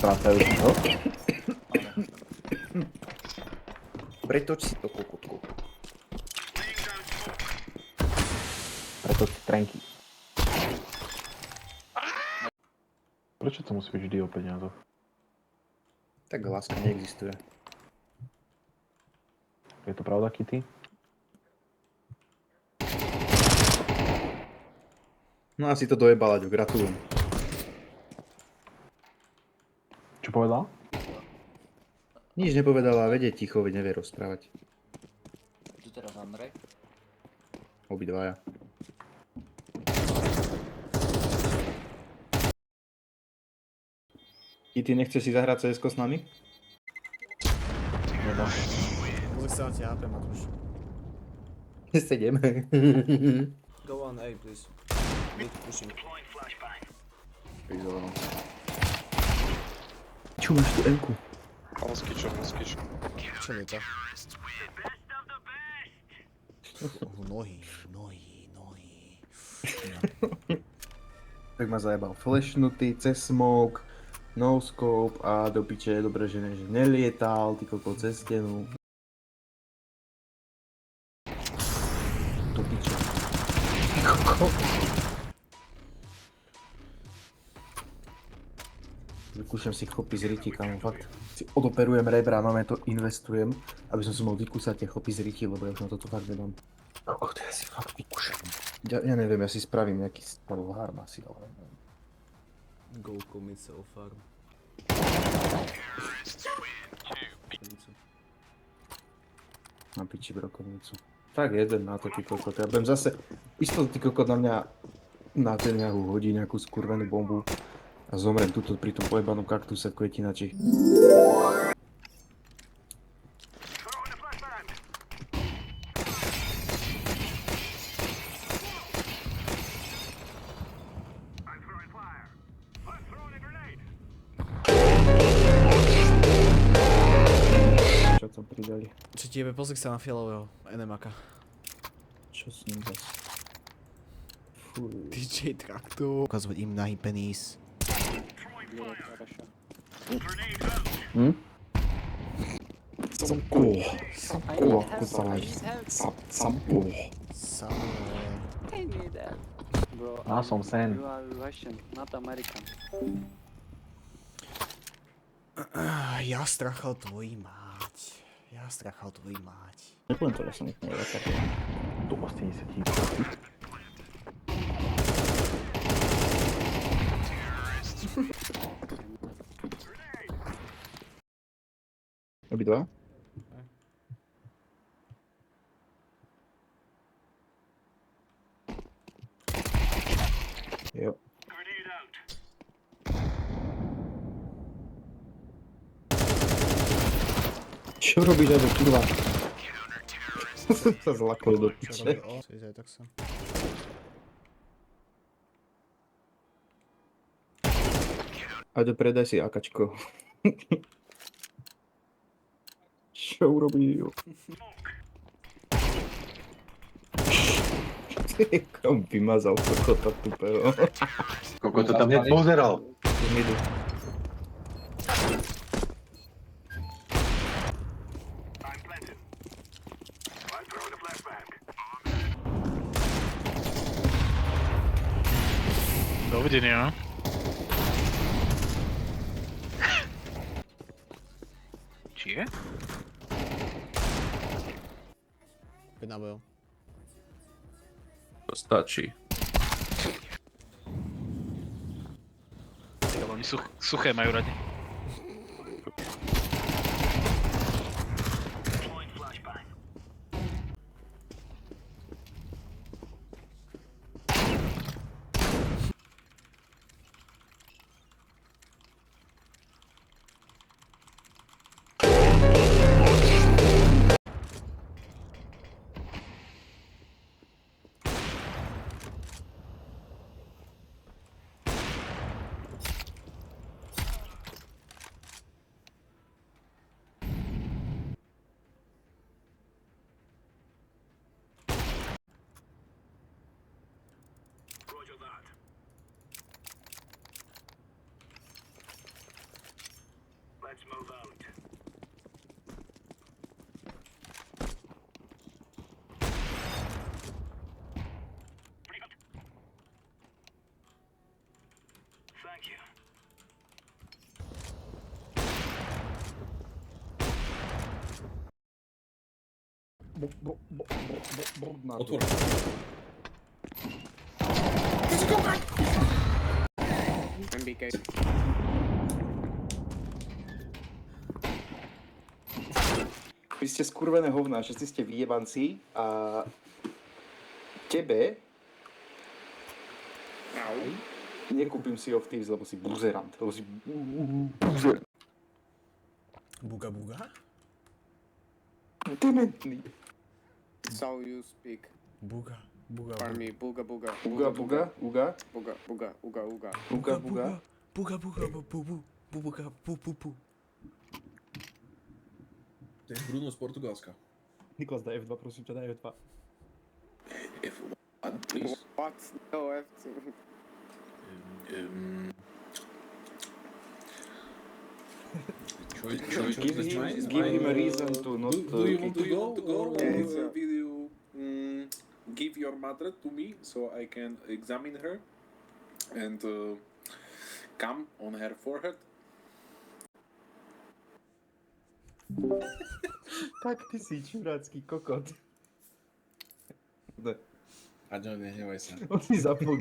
strácajú to. Pretoč si to, kokotku. Preto si trenky. Prečo to musí byť vždy o peniazoch? Tak láska neexistuje. Je to pravda, Kitty? No asi to dojebala, Ďo, gratulujem. Čo povedal? Nič nepovedala, vedie ticho, veď nevie rozprávať. Tu teraz Andrej. Obidvaja. I ty nechceš si zahrať CS s nami? Nedá. Pozri sa na tie HP, Matúš. 7. Go on A, please. Mid pushing. Čo máš tu M-ku? Moskičo. Čo je to? Nohy. Tak ma zajebal flashnutý, cez smoke, no scope a do piče je dobré, že nelietal, ty kokot cez stenu. Do piče. Ty kokot. Vykúšam si chopy z ryti, kamo, fakt. Si odoperujem rebra, máme to investujem, aby som si mohol vykúsať tie chopy z ryti, lebo ja už na toto fakt vedom. Kokot, ja si fakt vykúšam. Ja neviem, ja si spravím nejaký harm asi, ale neviem. Go commit self farm. Na piči brokovnicu. Tak jeden na to, ty kokot. Ja budem zase, isto ty kokot na mňa na ten nejakú hodí nejakú skurvenú bombu a zomrem tuto pri tom pojebanom kaktuse v kvetinači. Čo tam pridali? Čo ti jebe, pozri sa na fialového NMAka. Čo s ním zase? Fuj. DJ Traktor. Ukazovať im nahý penis. Samko, ako sa máš? Samko. Samuel. I knew that. Bro, Á, som sen. you are Russian, not American. Ja strachal tvojí mať. Nepoviem to, ja som ich neviem. Tu 80 tisíc. Obidva? Jo. Čo robíš, Ado, kurva? Som sa zlakol do Čo piče. robí o? Svízaj, tak sa. Ado, predaj si akačko. Čo urobí? Kam vymazal kokota tupého. Koľko to tam hneď pozeral. Midu. Dovidenia. Či je? Poď na bojo. To stačí. Oni suché majú radi. Na Otvor. MBK. Vy ste skurvené hovná, všetci ste vyjebanci a tebe nekúpim si of Thieves, lebo si buzerant, lebo si buzer. Buga buga? Dementný. So you speak. Buga. Buga For me, buga buga. Uga, buga, uga, Buga buga uga uga. uga, buga. Buga buga bu bu bu. Buga bu bu bu. To je Bruno z Portugalska. Niklas, daj F2, prosím ťa, daj F2. F1, please. What? No, I have to. Give him a reason to not Do you want to go? Or Yeah, it's a- will you give your mother to me so I can examine her and come on her forehead? Tak ty si čurácky kokot. A no, nehnevaj sa. On si zapol